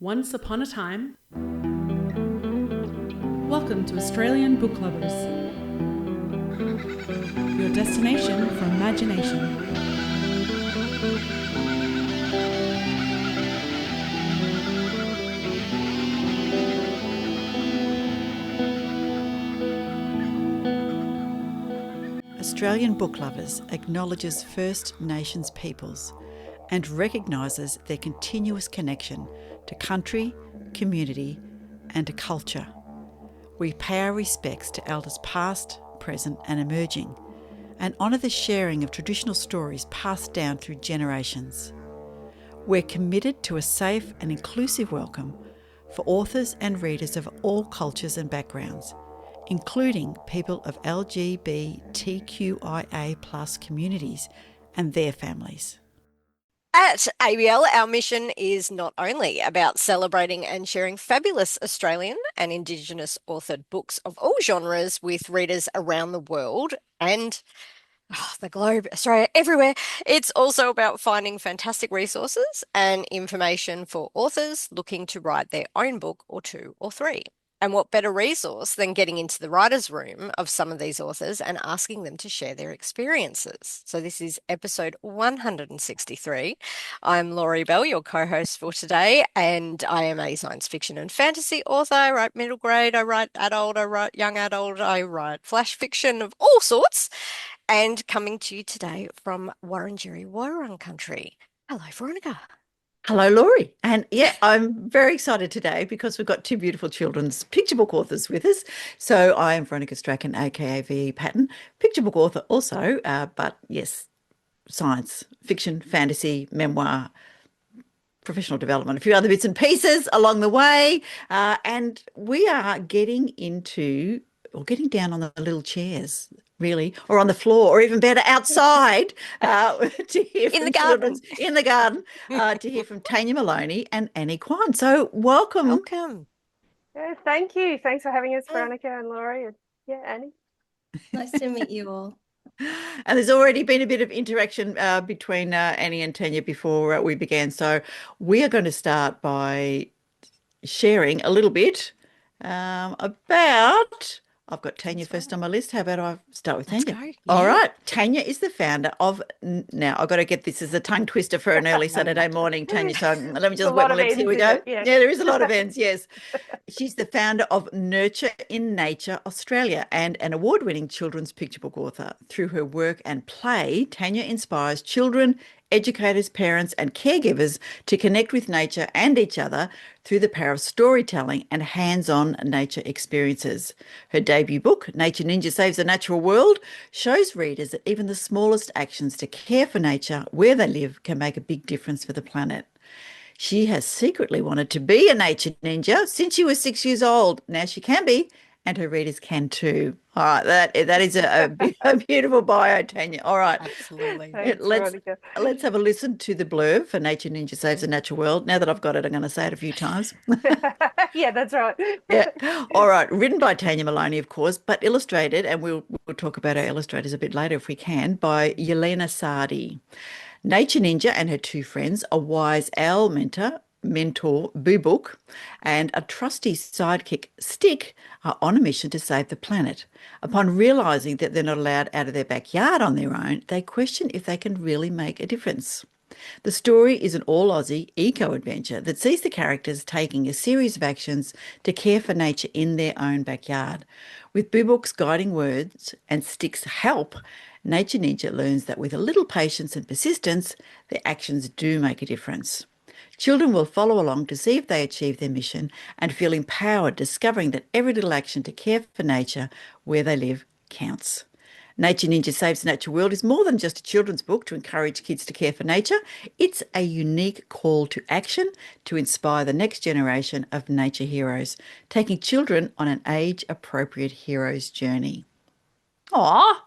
Once upon a time. Welcome to Australian Book Lovers, your destination for imagination. Australian Book Lovers acknowledges First Nations peoples and recognises their continuous connection to country, community and to culture. We pay our respects to elders past, present and emerging, and honour the sharing of traditional stories passed down through generations. We're committed to a safe and inclusive welcome for authors and readers of all cultures and backgrounds, including people of LGBTQIA+ communities and their families. At ABL, our mission is not only about celebrating and sharing fabulous Australian and Indigenous authored books of all genres with readers around the world and the globe, Australia, everywhere. It's also about finding fantastic resources and information for authors looking to write their own book or two or three. And what better resource than getting into the writer's room of some of these authors and asking them to share their experiences. So this is episode 163. I'm Laurie Bell, your co-host for today, and I am a science fiction and fantasy author. I write middle grade, I write adult, I write young adult, I write flash fiction of all sorts. And coming to you today from Wurundjeri Wurrung country. Hello, Veronica. Hello, Laurie. And yeah, I'm very excited today because we've got two beautiful children's picture book authors with us. So I am Veronica Strachan, aka V.E. Patton, picture book author also, but yes, science, fiction, fantasy, memoir, professional development, a few other bits and pieces along the way. And we are getting down on the little chairs, really, or on the floor, or even better, outside to hear from in the garden to hear from Tania Moloney and Annie Kwan. So welcome. Welcome. Yeah, thank you. Thanks for having us, Veronica and Laurie. And Annie. Nice to meet you all. And there's already been a bit of interaction between Annie and Tania before we began. So we are going to start by sharing a little bit about... I've got Tania first on my list. How about I start with Tania? Yeah. All right. Tania is the founder of, now I've got to get this as a tongue twister for an early Saturday morning, Tania. So let me just wet my lips. Here we go. Yeah, there is a lot of ends, yes. She's the founder of Nurture in Nature Australia and an award-winning children's picture book author. Through her work and play, Tania inspires children, educators, parents and caregivers to connect with nature and each other through the power of storytelling and hands-on nature experiences. Her debut book, Nature Ninja Saves the Natural World, shows readers that even the smallest actions to care for nature where they live can make a big difference for the planet. She has secretly wanted to be a nature ninja since she was 6 years old. Now she can be, and her readers can too. All right, that is a beautiful bio, Tania. All right. Absolutely. Thanks, Let's have a listen to the blurb for Nature Ninja Saves the Natural World. Now that I've got it, I'm going to say it a few times. Yeah, that's right. Yeah. All right. Written by Tania Moloney, of course, but illustrated, and we'll talk about our illustrators a bit later if we can, by Yelena Sardi. Nature Ninja and her two friends, a wise owl mentor, Boo Book, and a trusty sidekick, Stick, are on a mission to save the planet. Upon realising that they're not allowed out of their backyard on their own, they question if they can really make a difference. The story is an all-Aussie eco-adventure that sees the characters taking a series of actions to care for nature in their own backyard. With Boo Book's guiding words and Stick's help, Nature Ninja learns that with a little patience and persistence, their actions do make a difference. Children will follow along to see if they achieve their mission and feel empowered, discovering that every little action to care for nature where they live counts. Nature Ninja Saves the Natural World is more than just a children's book to encourage kids to care for nature. It's a unique call to action to inspire the next generation of nature heroes, taking children on an age-appropriate hero's journey. Aw,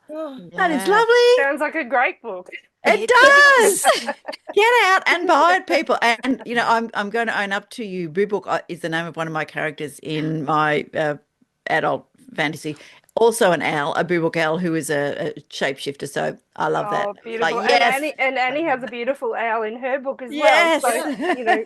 that is lovely. Sounds like a great book. It does. Get out and buy it, people. And I'm going to own up to you. Boo Book is the name of one of my characters in my adult fantasy. Also an owl, a boobook owl who is a shapeshifter. So I love that. Oh, It's like, beautiful. yes, And Annie has a beautiful owl in her book as well. yes. So, you know,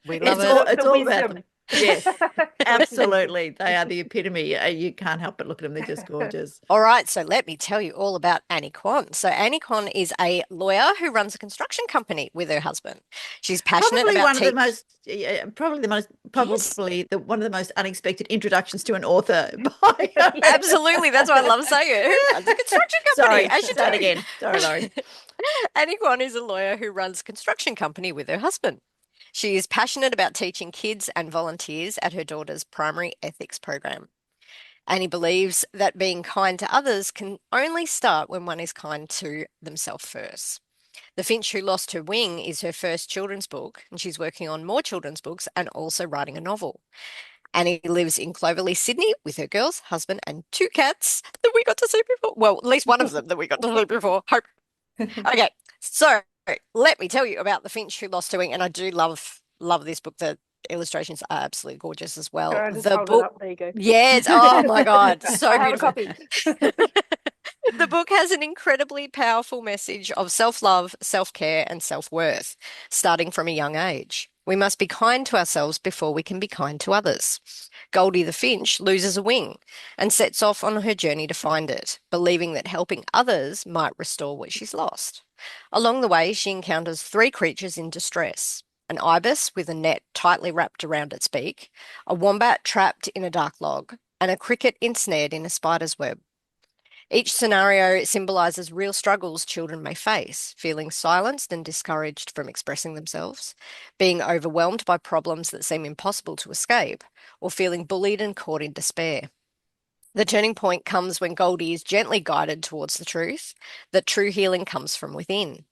We love It's it. all it's the all about wisdom. them. Yes, Collective wisdom. absolutely. They are the epitome. You can't help but look at them. They're just gorgeous. All right, so let me tell you all about Annie Kwan. So Annie Kwan is a lawyer who runs a construction company with her husband. She's passionate Probably about one of the teaching. most, yeah, Yes, probably the one of the most unexpected introductions to an author. By absolutely. That's why I love saying it. Who runs a construction company, Sorry, as you start do. again. Sorry, Laurie. Annie Kwan is a lawyer who runs a construction company with her husband. She is passionate about teaching kids and volunteers at her daughter's primary ethics program. Annie believes that being kind to others can only start when one is kind to themselves first. The Finch Who Lost Her Wing is her first children's book, and she's working on more children's books and also writing a novel. Annie lives in Clovelly, Sydney, with her girls, husband, and two cats that we got to see before. Well, at least one of them that we got to see before. Hope. Okay, so let me tell you about The Finch Who Lost Her Wing, and I do love this book. The illustrations are absolutely gorgeous as Can well. I just The hold it book, up? There you go. yes, oh my God, so I have a beautiful. copy. The book has an incredibly powerful message of self-love, self-care, and self-worth, starting from a young age. We must be kind to ourselves before we can be kind to others. Goldie the Finch loses a wing and sets off on her journey to find it, believing that helping others might restore what she's lost. Along the way, she encounters three creatures in distress: an ibis with a net tightly wrapped around its beak, a wombat trapped in a dark log, and a cricket ensnared in a spider's web. Each scenario symbolizes real struggles children may face: feeling silenced and discouraged from expressing themselves, being overwhelmed by problems that seem impossible to escape, or feeling bullied and caught in despair. The turning point comes when Goldie is gently guided towards the truth that true healing comes from within.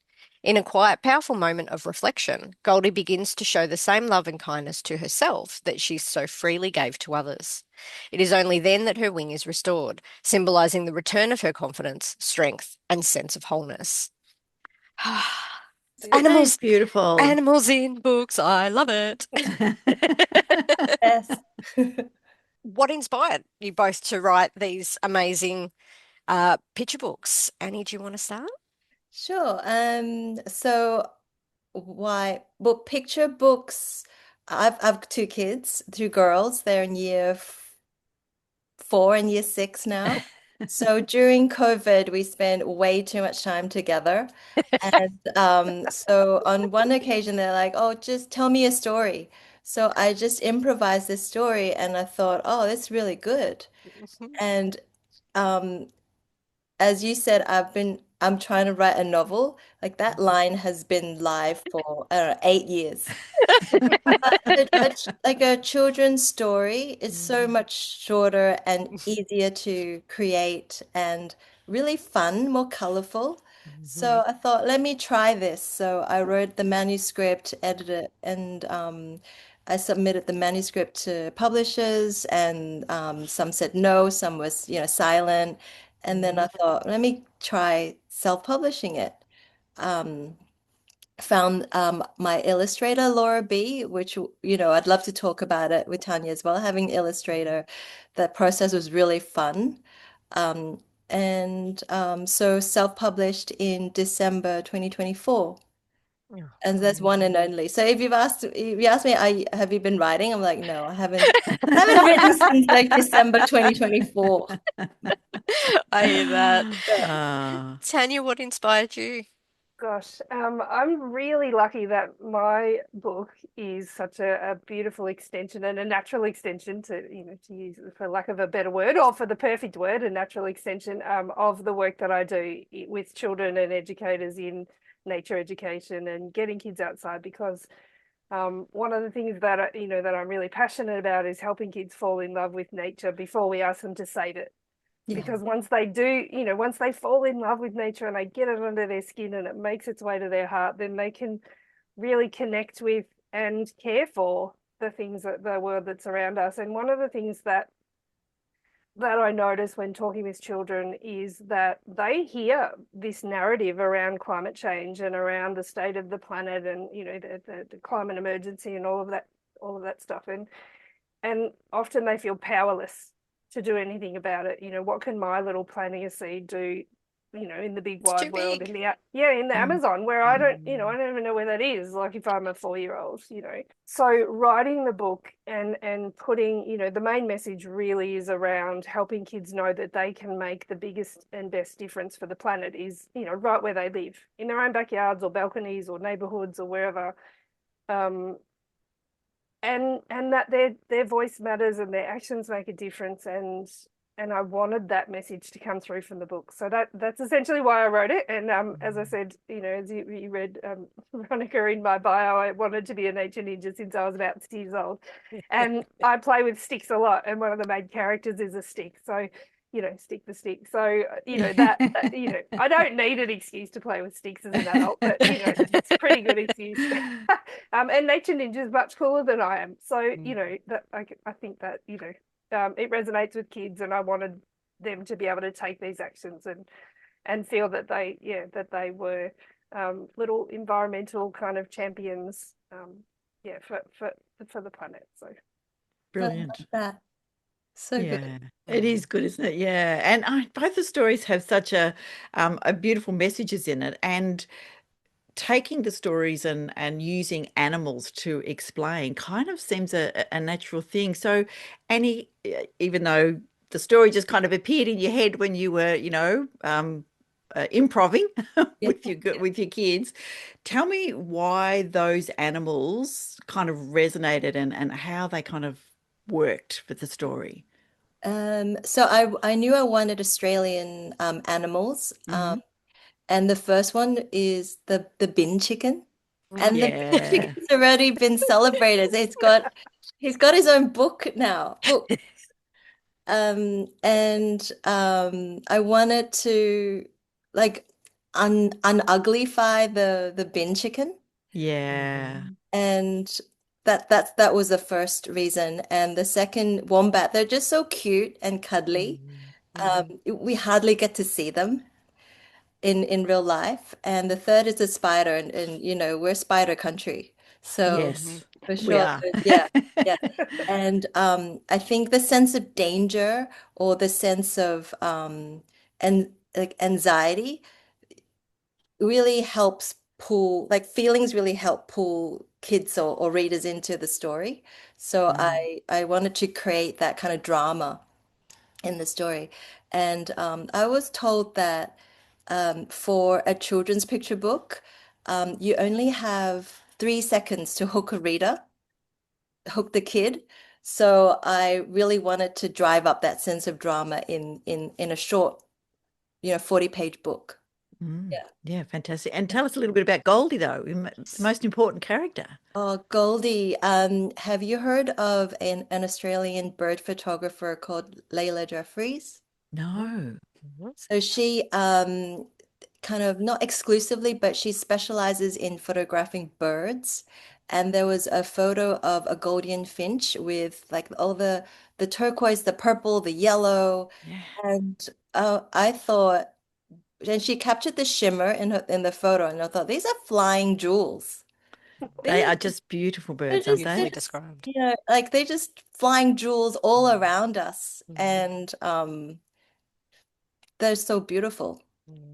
In a quiet, powerful moment of reflection, Goldie begins to show the same love and kindness to herself that she so freely gave to others. It is only then that her wing is restored, symbolizing the return of her confidence, strength, and sense of wholeness. That is Animals, beautiful. animals in books. I love it. Yes. What inspired you both to write these amazing picture books? Annie, do you want to start? Sure. So why? Well, picture books. I've two kids, two girls. They're in year 4 and year 6 now. So during COVID, we spent way too much time together. And so on one occasion, they're like, "Oh, just tell me a story." So I just improvised this story, and I thought, "Oh, that's really good." And um, as you said, I'm trying to write a novel. Like that line has been live for 8 years. Like a children's story is so much shorter and easier to create and really fun, more colorful. So I thought, let me try this. So I wrote the manuscript, edited it, and I submitted the manuscript to publishers, and some said no, some was, silent. And then I thought, let me try self-publishing it. Um, Found my illustrator, Laura B, which, I'd love to talk about it with Tanya as well. Having illustrator, the process was really fun. Um, and so self-published in December 2024. Yeah. And that's one and only. So if you ask me, have you been writing? I'm like, no, I haven't written since like December 2024. I hear that. Yeah. Ah, Tanya, what inspired you? Gosh, I'm really lucky that my book is such a beautiful extension and a natural extension to use, for lack of a better word, or for the perfect word, a natural extension of the work that I do with children and educators in nature education and getting kids outside, because one of the things that that I'm really passionate about is helping kids fall in love with nature before we ask them to save it. Yeah. Because once they do, once they fall in love with nature and they get it under their skin and it makes its way to their heart, then they can really connect with and care for the world that's around us. And one of the things that I notice when talking with children is that they hear this narrative around climate change and around the state of the planet and the climate emergency and all of that stuff, and often they feel powerless do anything about it. You know, what can my little planting a seed do, you know, in the big It's too wide world, in big. the Mm. Amazon, where I don't even know where that is, like if I'm a 4-year-old, you know. So writing the book and putting, you know, the main message really is around helping kids know that they can make the biggest and best difference for the planet is, you know, right where they live, in their own backyards or balconies or neighborhoods or wherever. And that their voice matters and their actions make a difference, and I wanted that message to come through from the book. So that's essentially why I wrote it. And as I said, you know, as you read, Veronica, in my bio, I wanted to be a nature ninja since I was about 6 years old, and I play with sticks a lot, and one of the main characters is a stick. So, you know, stick the stick. So, you know, you know, I don't need an excuse to play with sticks as an adult, but, you know, it's a pretty good excuse. And Nature Ninja is much cooler than I am. So, you know, that I think that, you know, it resonates with kids, and I wanted them to be able to take these actions and feel that they were little environmental kind of champions, for the planet. So I Brilliant. love that. So good. Yeah, it is good, isn't it? Yeah, and both the stories have such a beautiful messages in it, and taking the stories and using animals to explain kind of seems a natural thing. So, Annie, even though the story just kind of appeared in your head when you were, you know, improving Yeah. with your kids, tell me why those animals kind of resonated and how they kind of worked for the story. So I knew I wanted Australian animals. Mhm. And the first one is the bin chicken. And the bin Yeah. chicken's already been celebrated. He's got his own book now. Book. And I wanted to like unuglify the bin chicken. Yeah. And that was the first reason. And the second, wombat, they're just so cute and cuddly. We hardly get to see them in real life. And the third is the spider, and you know, we're spider country. So Yes, for we sure, are. yeah, yeah. And I think the sense of danger or the sense of and like anxiety really helps pull, like feelings really help pull kids or readers into the story. So I wanted to create that kind of drama in the story. And I was told that for a children's picture book, you only have 3 seconds to hook a reader, hook the kid. So I really wanted to drive up that sense of drama in a short, 40-page book. Yeah. Yeah, fantastic. And tell us a little bit about Goldie, though, the most important character. Oh, Goldie, have you heard of an Australian bird photographer called Layla Jeffries? No. So she kind of not exclusively, but she specializes in photographing birds. And there was a photo of a Golden Finch with like all the turquoise, the purple, the yellow. Yeah. And I thought, and she captured the shimmer in the photo, and I thought these are flying jewels. They These are just beautiful they're birds, aren't just, they? Beautifully described. like they're just flying jewels all around us, and they're so beautiful.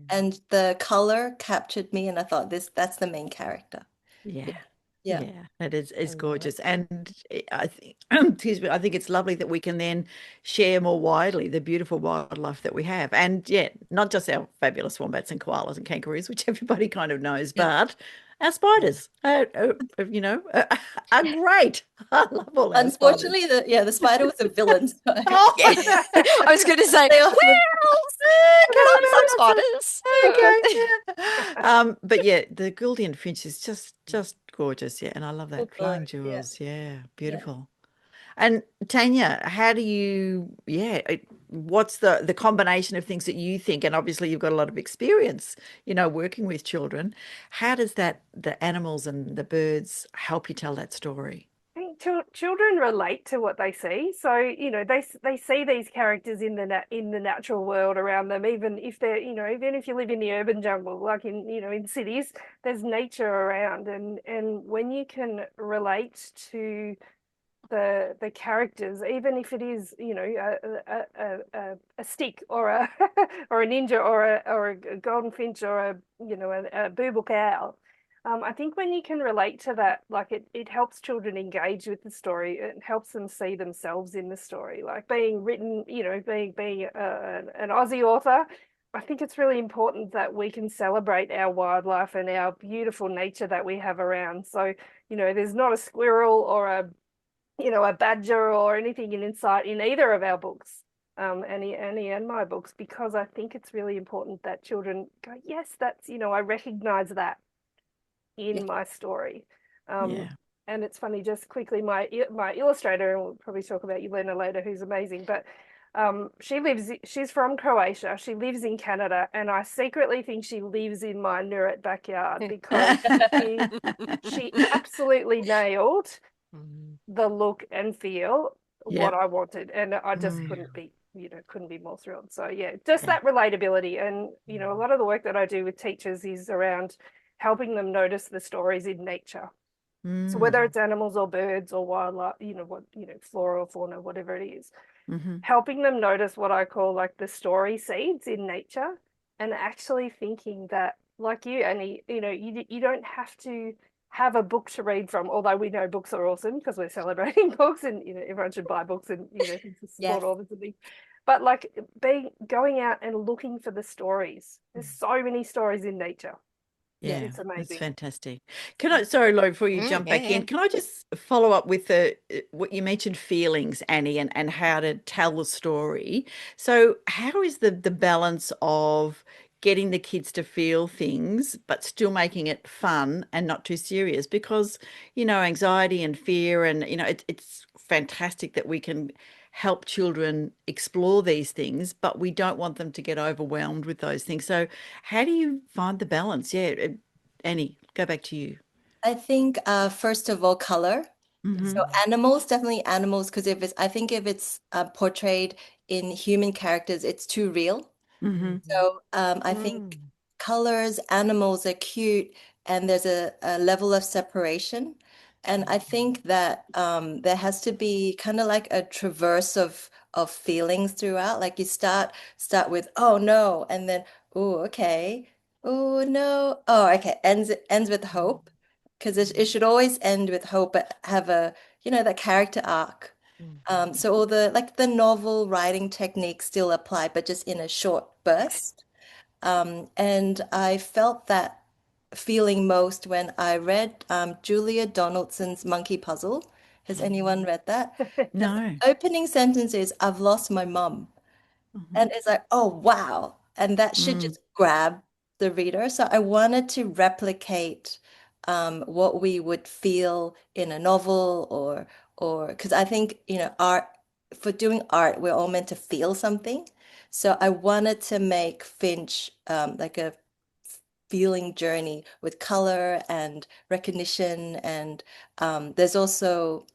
And the color captured me, and I thought that's the main character. Yeah. Yeah. Yeah, it's gorgeous. And I think, excuse me, I think it's lovely that we can then share more widely the beautiful wildlife that we have. And yeah, not just our fabulous wombats and koalas and kangaroos, which everybody kind of knows, Yeah. but our spiders, you know, are great. I love all our spiders. Unfortunately, the spider was a villain. So Oh, Yeah. I was going to say, they often, get on some spiders. okay. Yeah. But yeah, the Guldian Finch is just gorgeous. Yeah, and I love that flying yeah, jewels. Yeah, yeah. beautiful. And Tanya, how do you? Yeah, what's the combination of things that you think? And obviously, you've got a lot of experience, you know, working with children. How does the animals and the birds help you tell that story? I think children relate to what they see. So, you know, they see these characters in the natural world around them, even if they're, you know, even if you live in the urban jungle, like in cities, there's nature around. And when you can relate to the characters, even if it is, you know, a stick or a or a ninja or a golden finch or a, you know, a booble owl. I think when you can relate to that, like it helps children engage with the story. It helps them see themselves in the story. Like being written, you know, being an Aussie author, I think it's really important that we can celebrate our wildlife and our beautiful nature that we have around. So, you know, there's not a squirrel or a, you know, a badger or anything in insight in either of our books, Annie and my books, because I think it's really important that children go, yes, that's, you know, I recognize that in my story. Yeah. And it's funny, just quickly, my illustrator, and we'll probably talk about Elena later, who's amazing, but she's from Croatia. She lives in Canada, and I secretly think she lives in my Nurit backyard because she absolutely nailed the look and feel what I wanted, and I just couldn't be, you know, couldn't be more thrilled. So yeah, just that relatability. And you know, a lot of the work that I do with teachers is around helping them notice the stories in nature. So whether it's animals or birds or wildlife, you know, what, you know, flora or fauna, whatever it is, helping them notice what I call like the story seeds in nature, and actually thinking that, like you, Annie, you know, you don't have to have a book to read from, although we know books are awesome because we're celebrating books, and you know, everyone should buy books and, you know, support authors and things. But like going out and looking for the stories. There's so many stories in nature. Yeah, it's amazing. that's fantastic. Can I, sorry, Lo, before you jump back in, can I just follow up with what you mentioned, feelings, Annie, and how to tell the story. So how is the balance of getting the kids to feel things, but still making it fun and not too serious? Because, you know, anxiety and fear, and, you know, it's fantastic that we can help children explore these things, but we don't want them to get overwhelmed with those things. So how do you find the balance? Yeah, Annie, go back to you. I think first of all, color. So animals, definitely animals, because I think if it's portrayed in human characters, it's too real. So I think colors, animals are cute, and there's a level of separation. And I think that there has to be kind of like a traverse of feelings throughout. Like you start with, oh no, and then, oh, okay, oh no, oh, okay, ends with hope, because it should always end with hope, but have a, you know, that character arc. So all the like the novel writing techniques still apply, but just in a short burst. And I felt that feeling most when I read Julia Donaldson's Monkey Puzzle. Has anyone read that? No. Opening sentence is, I've lost my mum. And it's like, oh, wow. And that should just grab the reader. So I wanted to replicate what we would feel in a novel, or because I think, you know, for doing art, we're all meant to feel something. So I wanted to make Finch like a feeling journey with color and recognition. And there's also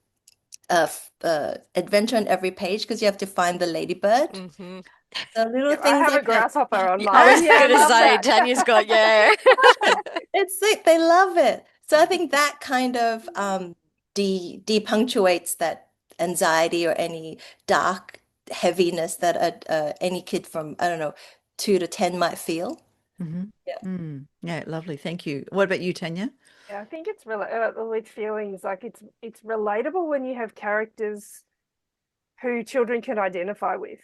adventure on every page because you have to find the ladybird. So little I things have a like that. grasshopper on I was mine. Yeah, I going to love say, that. Tania's got, It's like they love it. So I think that kind of depunctuates that anxiety or any dark heaviness that any kid from, I don't know, 2 to 10 might feel. Yeah. Yeah, lovely. Thank you. What about you, Tanya? Yeah, I think it's with feelings, like it's relatable when you have characters who children can identify with.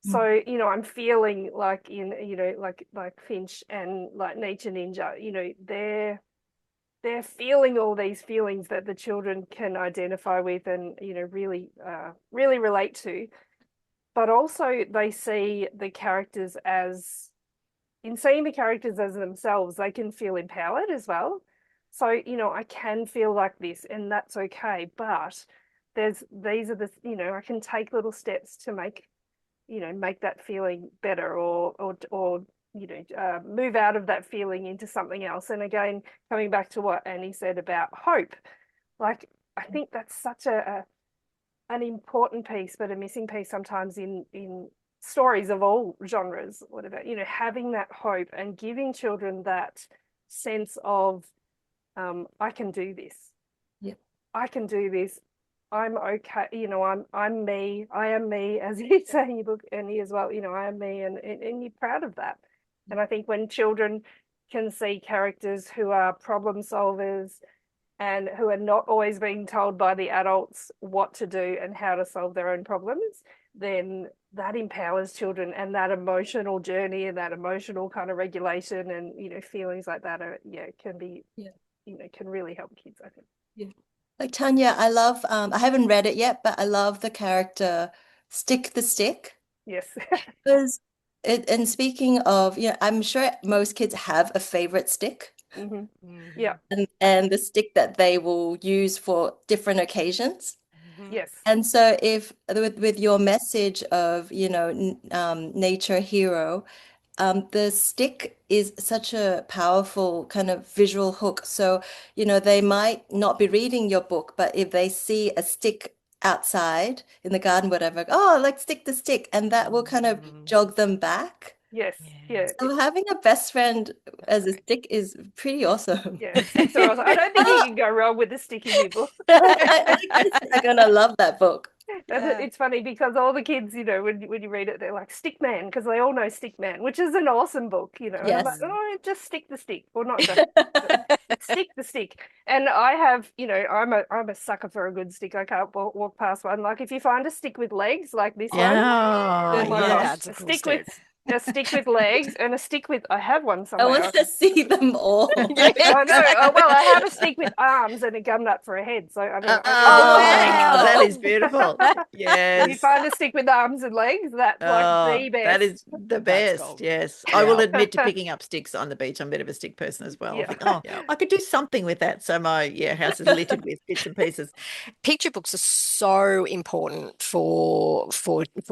So, you know, I'm feeling like in, you know, like Finch and like Nature Ninja, you know, they're feeling all these feelings that the children can identify with and, you know, really really relate to. But also they see the characters as, in seeing the characters as themselves, they can feel empowered as well. So, you know, I can feel like this and that's okay, but these are the, you know, I can take little steps to make, you know, make that feeling better, or you know, move out of that feeling into something else. And again, coming back to what Annie said about hope, like I think that's such an important piece, but a missing piece sometimes in stories of all genres, whatever, you know, having that hope and giving children that sense of I can do this. Yeah. I can do this. I'm okay, I'm me, I am me, as you say in your book, Annie, as well, I am me, and you're proud of that. And I think when children can see characters who are problem solvers and who are not always being told by the adults what to do and how to solve their own problems, then that empowers children, and that emotional journey and that emotional kind of regulation and feelings like that are can be can really help kids, I think. Yeah. Like Tanya, I love, I haven't read it yet, but I love the character Stick the Stick. Yes. Because and speaking of, I'm sure most kids have a favorite stick Yeah. and the stick that they will use for different occasions. Yes. And so if with your message of, nature hero, the stick is such a powerful kind of visual hook. So, they might not be reading your book, but if they see a stick outside in the garden, whatever, oh, like stick the stick, and that will kind of jog them back. Yes. Yeah. So having a best friend as a stick is pretty awesome. Yeah. Sticks are awesome. I don't think you can go wrong with a stick in your book. I think kids are gonna love that book. It's funny because all the kids, when you read it, they're like Stick Man, because they all know Stick Man, which is an awesome book, And I'm like, Yes. oh, just stick the stick, or not just stick the stick. And I have, I'm a sucker for a good stick. I can't walk past one. Like if you find a stick with legs like this one, Oh, oh my yes. gosh, That's a cool stick. a stick with legs and a stick with, I have one I somewhere. want to see them all. Yeah. I know. Oh, well, I have a stick with arms and a gum nut for a head. So I mean, Oh, wow. that is beautiful. if you Yes. find a stick with arms and legs, that's like the best. That is the That's best. gold. Yes. I will Yeah. admit to picking up sticks on the beach. I'm a bit of a stick person as well. I Yeah. think, oh, Yeah. I could do something with that. So my house is littered with bits and pieces. Picture books are so important for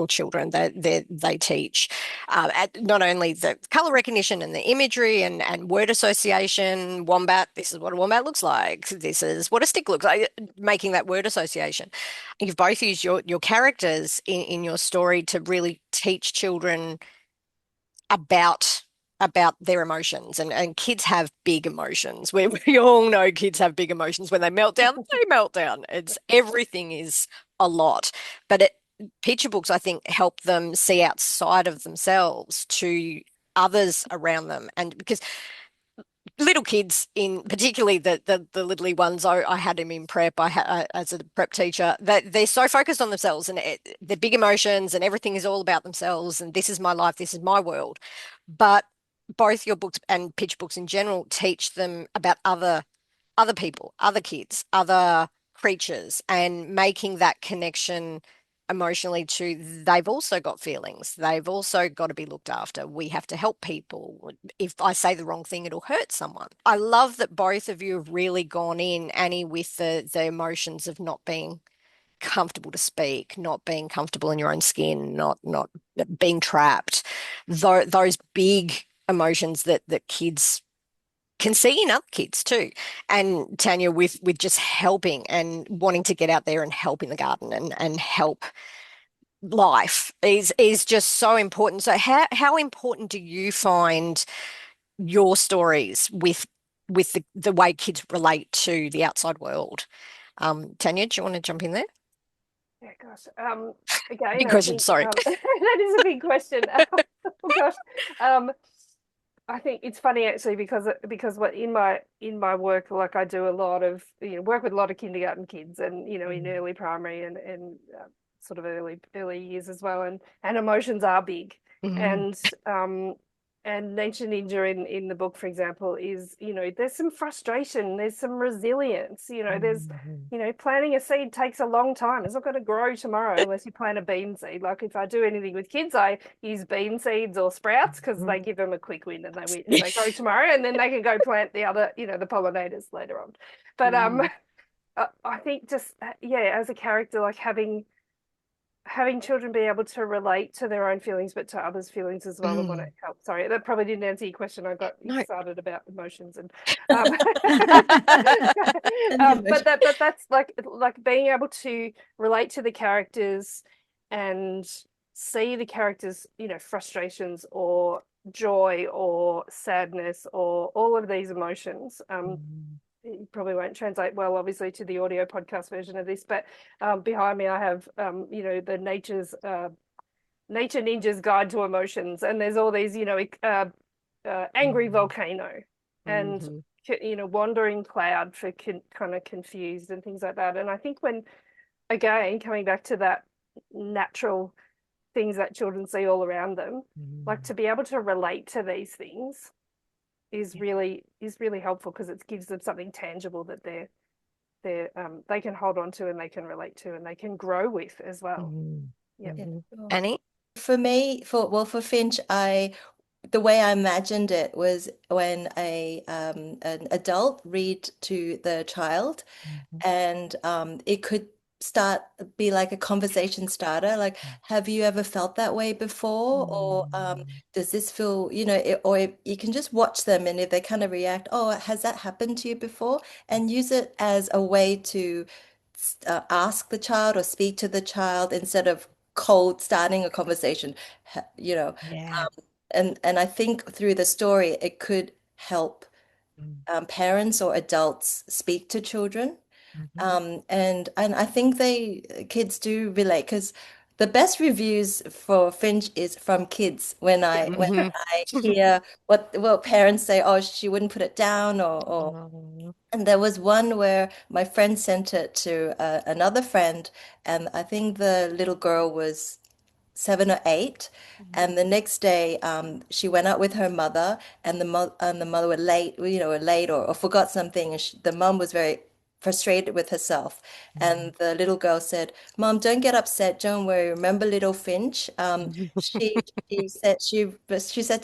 children. They teach not only the color recognition and the imagery and word association. Wombat, this is what a wombat looks like. This is what a stick looks like. Making that word association. You've both used your characters in your story to really teach children about their emotions, and kids have big emotions. We all know kids have big emotions. When they melt down, they melt down. Everything is a lot, but picture books, I think, help them see outside of themselves to others around them. And because little kids, in particularly the little ones, I had them in prep. As a prep teacher, that they're so focused on themselves and their big emotions, and everything is all about themselves. And this is my life, this is my world. But both your books and picture books in general teach them about other people, other kids, other creatures, and making that connection emotionally to they've also got feelings. They've also got to be looked after. We have to help people. If I say the wrong thing, it'll hurt someone. I love that both of you have really gone in, Annie, with the emotions of not being comfortable to speak, not being comfortable in your own skin, not being trapped. Those big emotions that kids can see in other kids too. And Tania, with just helping and wanting to get out there and help in the garden and help life is just so important. So how important do you find your stories with the way kids relate to the outside world? Tania, do you want to jump in there? Yeah, gosh. Again, Big I question, think sorry. that is a big question. Oh gosh. I think it's funny actually because what in my work, like I do a lot of work with a lot of kindergarten kids and in early primary and sort of early years as well, and emotions are big. And Nature Ninja in the book, for example, is there's some frustration, there's some resilience, there's planting a seed takes a long time. It's not going to grow tomorrow unless you plant a bean seed. Like if I do anything with kids, I use bean seeds or sprouts because they give them a quick win and they grow tomorrow, and then they can go plant the other, the pollinators later on. But I think just as a character, like having children be able to relate to their own feelings, but to others' feelings as well, and want to help. Sorry, that probably didn't answer your question. I got excited about emotions and, but that's like being able to relate to the characters and see the characters, frustrations or joy or sadness or all of these emotions. it probably won't translate well, obviously, to the audio podcast version of this, but behind me I have, the Nature Ninja's Guide to Emotions, and there's all these, angry volcano and, wandering cloud for kind of confused and things like that. And I think when, again, coming back to that natural things that children see all around them, like to be able to relate to these things is really helpful, because it gives them something tangible that they can hold on to and they can relate to and they can grow with as well. Yeah. Annie? For me, for Finch, the way I imagined it was when an adult read to the child, and it could be like a conversation starter, like, have you ever felt that way before? Or does this feel, or you can just watch them, and if they kind of react, oh, has that happened to you before? And use it as a way to ask the child or speak to the child instead of cold starting a conversation, you know. Yeah. And I think through the story, it could help parents or adults speak to children. And I think kids do relate, because the best reviews for Finch is from kids. When I hear what parents say, oh, she wouldn't put it down, or and there was one where my friend sent it to another friend, and I think the little girl was 7 or 8, and the next day she went out with her mother, and the mother were late, were late, or forgot something, and the mom was very frustrated with herself, and the little girl said, "Mom, don't get upset. Don't worry. Remember little Finch? She she said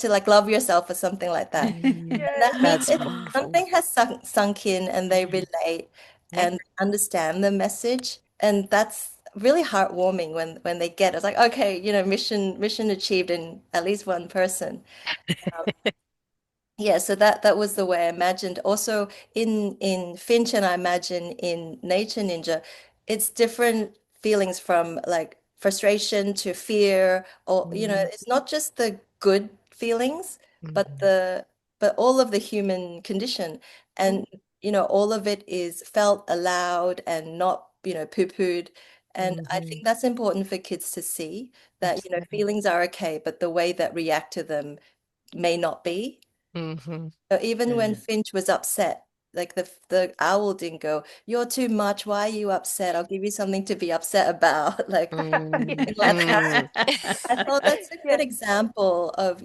to, like, love yourself or something like that." And Yeah. that means That's wonderful. something has sunk in, and they relate Yep. and understand the message. And that's really heartwarming when they get it. It's like, okay, mission achieved in at least one person. Yeah, so that was the way I imagined. Also in Finch, and I imagine in Nature Ninja, it's different feelings, from like frustration to fear, or it's not just the good feelings, but all of the human condition. And all of it is felt aloud and not, poo-pooed. And I think that's important for kids to see, that, feelings are okay, but the way that react to them may not be. So even when Finch was upset, like the owl didn't go, "You're too much. Why are you upset? I'll give you something to be upset about." Like, something like that. I thought that's a Yeah. good example of,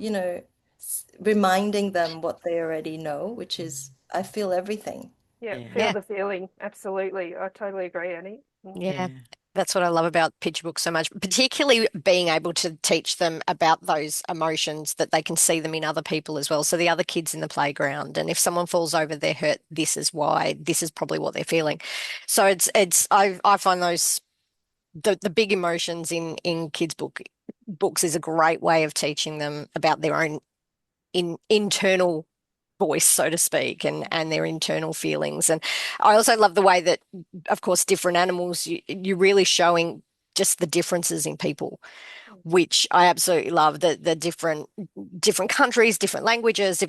reminding them what they already know, which is, I feel everything. Yeah, Yeah. feel Yeah. the feeling. Absolutely. I totally agree, Annie. Yeah. That's what I love about picture books so much, particularly being able to teach them about those emotions, that they can see them in other people as well. So the other kids in the playground, and if someone falls over, they're hurt, this is why, this is probably what they're feeling. So I find those the big emotions in kids books is a great way of teaching them about their own internal voice, so to speak, and their internal feelings. And I also love the way that, of course, different animals, you're really showing just the differences in people, which I absolutely love. The different countries, different languages,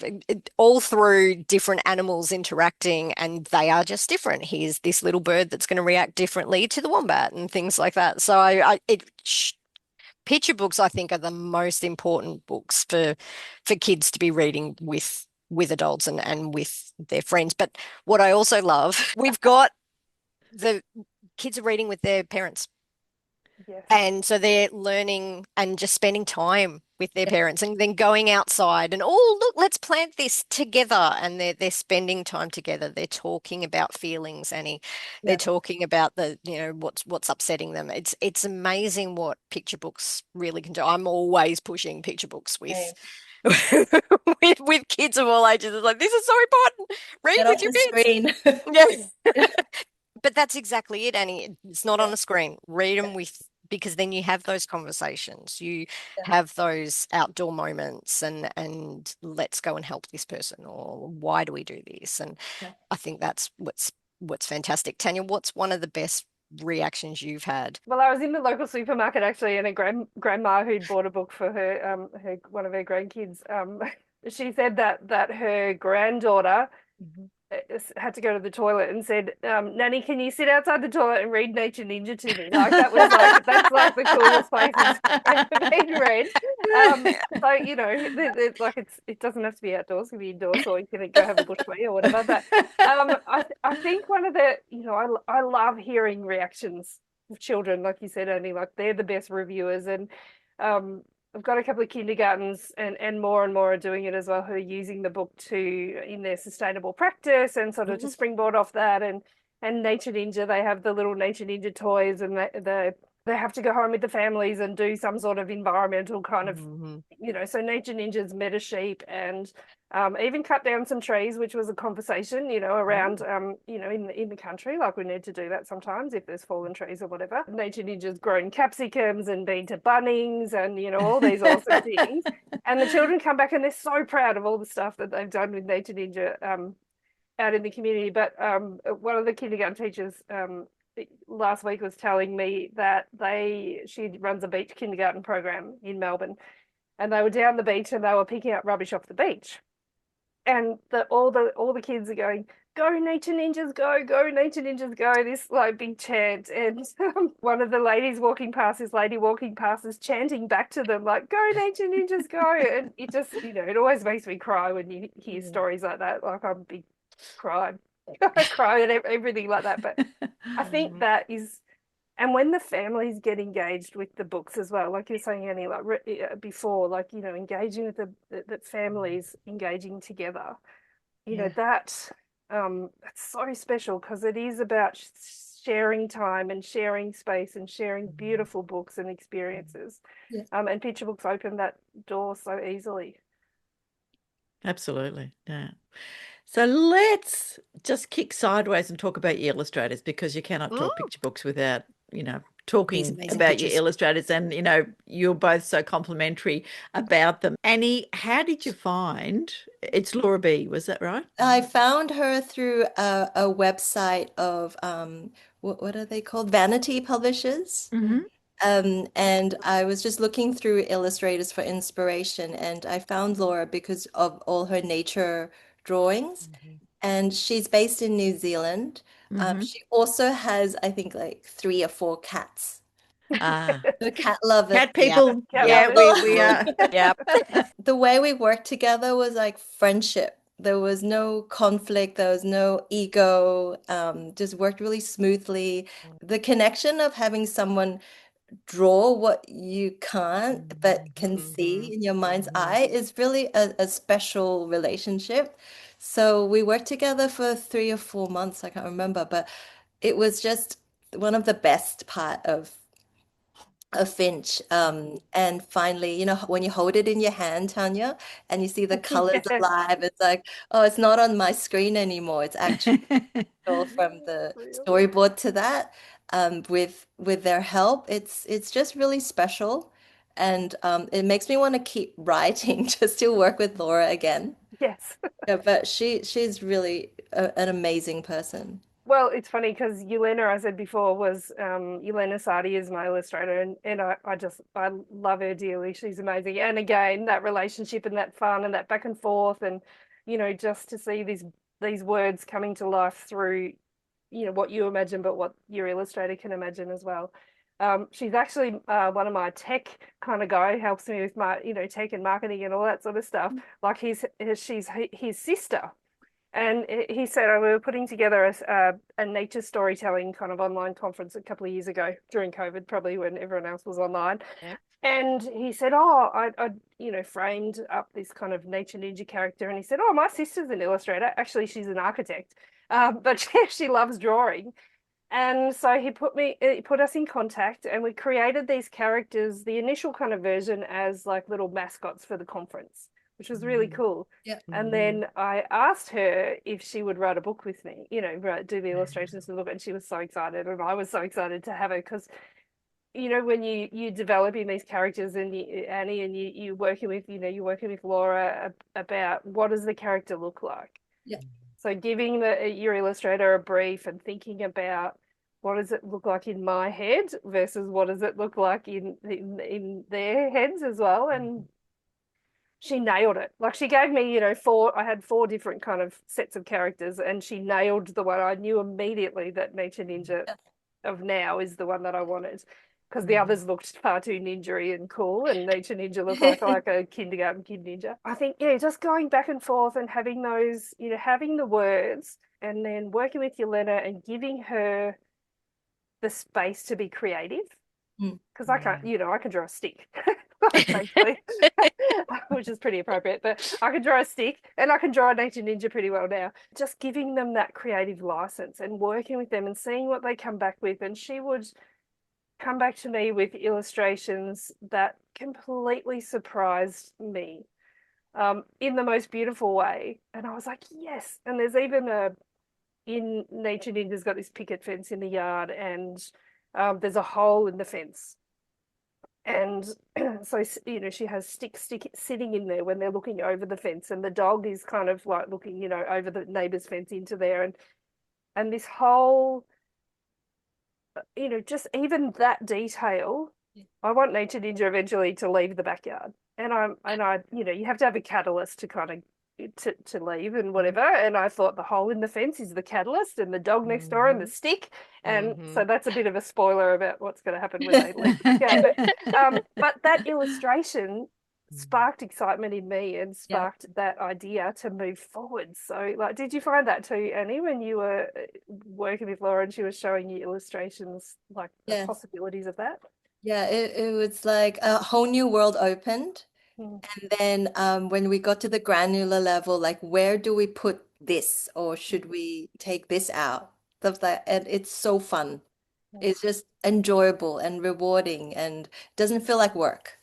all through different animals interacting, and they are just different. Here's this little bird that's going to react differently to the wombat and things like that. So picture books, I think, are the most important books for kids to be reading with adults and with their friends. But what I also love, we've got the kids are reading with their parents. Yes. And so they're learning and just spending time with their parents, and then going outside and, oh, look, let's plant this together. And they're spending time together. They're talking about feelings, Annie. They're talking about what's upsetting them. It's amazing what picture books really can do. I'm always pushing picture books with with kids of all ages. It's like, this is so important. Read Get with off your the kids. screen. Yeah. But that's exactly it, Annie. It's not on a screen. Read them because then you have those conversations. You have those outdoor moments, and let's go and help this person, or why do we do this? And I think that's what's fantastic. Tania, what's one of the best reactions you've had? Well, I was in the local supermarket actually, and a grandma who'd bought a book for her one of her grandkids. She said that her granddaughter had to go to the toilet and said, Nanny, can you sit outside the toilet and read Nature Ninja to me? Like that was like that's like the coolest place it's ever been read. So you know, like it doesn't have to be outdoors; it can be indoors, or you can go have a bushwee or whatever. But I think one of the I love hearing reactions of children, like you said, Annie. Like they're the best reviewers, and I've got a couple of kindergartens and more are doing it as well, who are using the book in their sustainable practice and sort of to springboard off that. And Nature Ninja, they have the little Nature Ninja toys, and they have to go home with the families and do some sort of environmental kind of, so Nature Ninja's met a sheep and even cut down some trees, which was a conversation, around, in the country, like we need to do that sometimes if there's fallen trees or whatever. Nature Ninja's grown capsicums and been to Bunnings and, all these awesome things. And the children come back and they're so proud of all the stuff that they've done with Nature Ninja out in the community. But one of the kindergarten teachers last week was telling me that she runs a beach kindergarten program in Melbourne, and they were down the beach and they were picking up rubbish off the beach, and all the kids are going, "Go Nature Ninjas, go Nature Ninjas, go!" This like big chant, and one of the ladies walking past, is chanting back to them like, "Go Nature Ninjas, go!" And it just it always makes me cry when you hear stories like that. Like I'm a big cry. I cry and everything like that, but I think that is, and when the families get engaged with the books as well, like you're saying, Annie, like before, like engaging with the families engaging together, that's so special because it is about sharing time and sharing space and sharing beautiful books and experiences, and picture books open that door so easily. Absolutely, yeah. So let's just kick sideways and talk about your illustrators, because you cannot talk picture books without, talking amazing about pictures. your illustrators, and, you're both so complimentary about them. Annie, how did you find, it's Laura B, was that right? I found her through a website of what are they called? Vanity Publishers. And I was just looking through illustrators for inspiration, and I found Laura because of all her nature drawings. And she's based in New Zealand. She also has, I think, like 3 or 4 cats. The cat lovers. Cat people, Yeah, we are. Yep. The way we worked together was like friendship. There was no conflict, there was no ego, just worked really smoothly. The connection of having someone draw what you can't but can see in your mind's eye is really a special relationship. So we worked together for 3 or 4 months, I can't remember, but it was just one of the best part of Finch. And finally, when you hold it in your hand, Tanya, and you see the colors alive, it's like, oh, it's not on my screen anymore. It's actually from the storyboard to that. With their help, it's just really special, and it makes me want to keep writing just to work with Laura again. Yes. Yeah, but she's really an amazing person. Well, it's funny because Yelena, I said before, was Yelena Sardi is my illustrator, and I love her dearly. She's amazing. And again, that relationship and that fun and that back and forth, and just to see these words coming to life through what you imagine, but what your illustrator can imagine as well. She's actually one of my tech kind of guy, helps me with my tech and marketing and all that sort of stuff. Like she's his sister. And he said, we were putting together a nature storytelling kind of online conference a couple of years ago during COVID, probably when everyone else was online. Yeah. And he said, I framed up this kind of nature ninja character. And he said, my sister's an illustrator. Actually, she's an architect, but she loves drawing. And so he put us in contact, and we created these characters, the initial kind of version as like little mascots for the conference, which was really cool. Yeah. And then I asked her if she would write a book with me, do the illustrations of the book, and she was so excited, and I was so excited to have her because, when you developing these characters, and Annie, and you're working with Laura about what does the character look like. Yeah. So giving your illustrator a brief and thinking about what does it look like in my head versus what does it look like in their heads as well, and she nailed it. Like she gave me, you know, I had 4 different kind of sets of characters, and she nailed the one. I knew immediately that Nature Ninja of now is the one that I wanted, because the others looked far too ninja-y and cool, and Nature Ninja looked like a kindergarten kid ninja. I think, yeah, just going back and forth and having those, you know, having the words, and then working with Yelena and giving her the space to be creative, because I can't, you know, I can draw a stick, thankfully, which is pretty appropriate, but I can draw a stick and I can draw a Nature Ninja pretty well now. Just giving them that creative license and working with them and seeing what they come back with. And she would come back to me with illustrations that completely surprised me, in the most beautiful way. And I was like, yes. And there's even in Nature Ninja's got this picket fence in the yard, and there's a hole in the fence. And so, you know, she has sticks sitting in there when they're looking over the fence, and the dog is kind of like looking, you know, over the neighbor's fence into there. And this whole, you know, just even that detail, I want Nature Ninja eventually to leave the backyard. And I, you know, you have to have a catalyst to kind of to leave and whatever. And I thought the hole in the fence is the catalyst, and the dog next door and the stick. And so that's a bit of a spoiler about what's going to happen when they leave. Yeah, but that illustration sparked excitement in me and sparked that idea to move forward. So, like, did you find that too, Annie, when you were working with Laura and she was showing you illustrations, like the possibilities of that? Yeah, it was like a whole new world opened. And then when we got to the granular level, like where do we put this, or should we take this out? Stuff that, and it's so fun. It's just enjoyable and rewarding, and doesn't feel like work.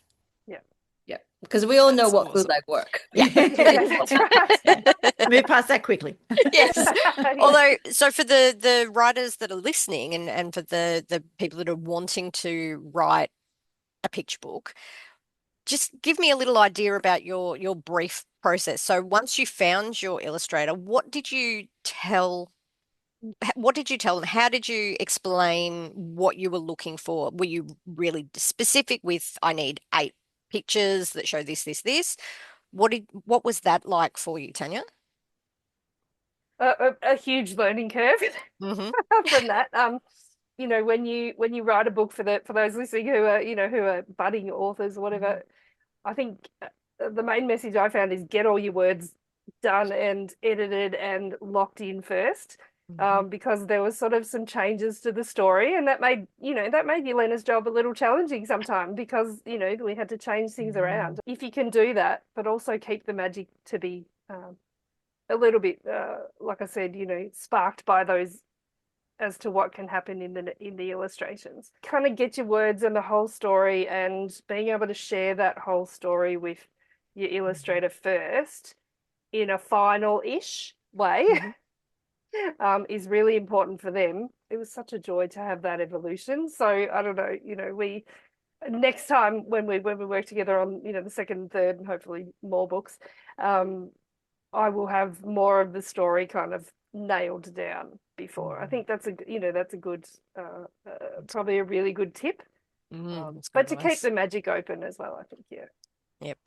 Yeah, because we all know what feels like work. Yeah, that's right. Move past that quickly. Yes. Although, so for the writers that are listening, and for the people that are wanting to write a picture book, just give me a little idea about your brief process. So once you found your illustrator, what did you tell them? How did you explain what you were looking for? Were you really specific with, I need 8 pictures that show this, this, this? What was that like for you, Tania? A huge learning curve from that. You know, when you write a book, for those listening who are, you know, who are budding authors or whatever, I think the main message I found is get all your words done and edited and locked in first, because there was sort of some changes to the story, and that made Yelena's job a little challenging sometimes, because, you know, we had to change things around. If you can do that, but also keep the magic to be a little bit, like I said, you know, sparked by those, as to what can happen in the illustrations. Kind of get your words and the whole story, and being able to share that whole story with your illustrator first in a final-ish way is really important for them. It was such a joy to have that evolution. So I don't know, you know, next time when we work together on, you know, the second, third, and hopefully more books, I will have more of the story kind of nailed down before. I think that's a good, probably a really good tip. But to keep the magic open as well, I think, Yep.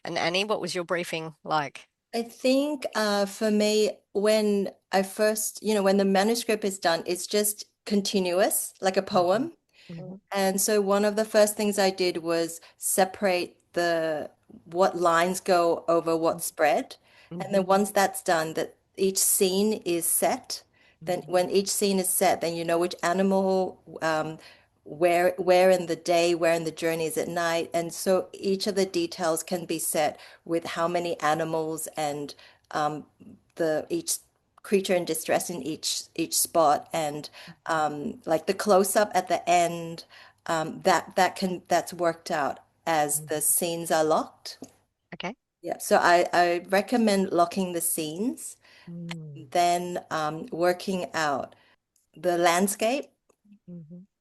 And Annie, what was your briefing like? I think for me, when I first, you know, when the manuscript is done, it's just continuous, like a poem. And so one of the first things I did was separate what lines go over what spread. And then once that's done, that each scene is set. Then when each scene is set, then you know which animal, where in the day, where in the journey is at night. And so each of the details can be set with how many animals and each creature in distress in each spot, and like the close up at the end, that's worked out as the scenes are locked. Okay. Yeah, so I recommend locking the scenes, then working out the landscape.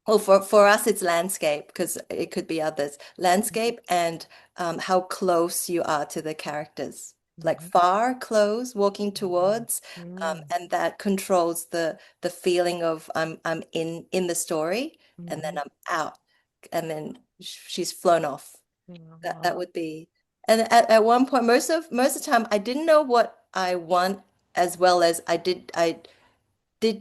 Well, for us, it's landscape, because it could be others. Landscape and how close you are to the characters, like far, close, walking towards, and that controls the feeling of I'm in the story, and then I'm out, and then she's flown off. That would be And at one point, most of the time, I didn't know what I want as well as I did